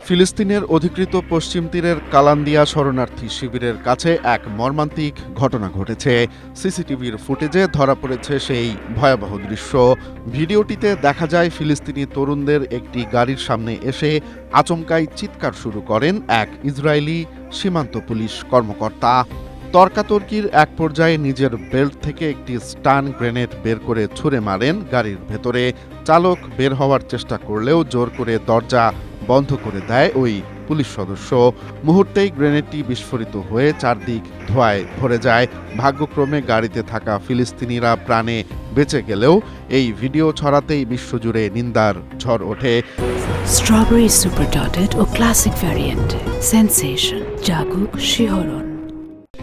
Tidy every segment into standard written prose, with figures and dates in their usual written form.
ফিলিস্তিনের অধিকৃত পশ্চিম তীরের কালান্দিয়া শরণার্থী শিবিরের কাছে এক মর্মান্তিক ঘটনা ঘটেছে। সিসিটিভির ফুটেজে ধরা পড়েছে সেই ভয়াবহ দৃশ্য। ভিডিওটিতে দেখা যায় ফিলিস্তিনি তরুণদের একটি গাড়ির সামনে এসে আচমকাই চিৎকার শুরু করেন এক ইসরায়েলি সীমান্ত পুলিশ কর্মকর্তা। তর্কাতর্কির এক পর্যায়ে নিজের বেল্ট থেকে একটি স্টান গ্রেনেড বের করে ছুঁড়ে মারেন গাড়ির ভেতরে। চালক বের হওয়ার চেষ্টা করলেও জোর করে দরজা বন্ধ করে দেয় ওই পুলিশ সদস্য। মুহূর্তেই গ্রেনেডটি বিস্ফোরিত হয়ে চারদিক ধোঁয়ায় ভরে যায়। ভাগ্যক্রমে গাড়িতে থাকা ফিলিস্তিনিরা প্রাণে বেঁচে গেলেও এই ভিডিও ছড়াতেই বিশ্বজুড়ে নিন্দার ঝড় ওঠে। স্ট্রবেরি সুপার ডটেড ও ক্লাসিক ভ্যারিয়েন্টে সেন্সেশন জাগুক শিহরণ।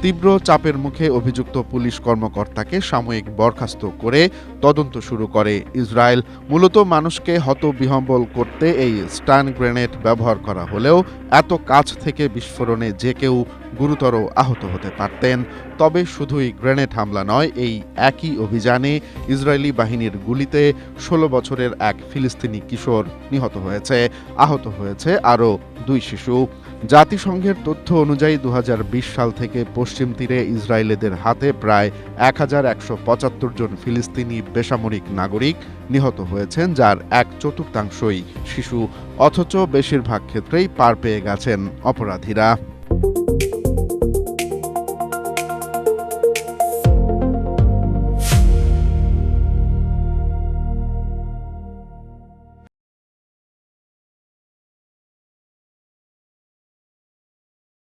তীব্র চাপের মুখে অভিযুক্ত পুলিশ কর্মকর্তাকে সাময়িক বরখাস্ত করে তদন্ত শুরু করে ইসরায়েল। মূলত মানুষকে হতবিহ্বল করতে এই স্টান গ্রেনেড ব্যবহার করা হলেও এত কাছ থেকে বিস্ফোরণে যে কেউ গুরুতর আহত হতে পারতেন। তবে শুধুই গ্রেনেড হামলা নয়, এই একই অভিযানে ইসরায়েলি বাহিনীর গুলিতে ১৬ বছরের এক ফিলিস্তিনি কিশোর নিহত হয়েছে। আহত হয়েছে আরও ২ শিশু। জাতিসংঘের তথ্য অনুযায়ী ২০২০ সাল থেকে পশ্চিম তীরে ইসরায়েলিদের হাতে প্রায় ১,১৭৫ জন ফিলিস্তিনি বেসামরিক নাগরিক নিহত হয়েছেন, যার ১/৪ শিশু। অথচ বেশিরভাগ ক্ষেত্রেই পার পেয়ে গেছেন অপরাধীরা।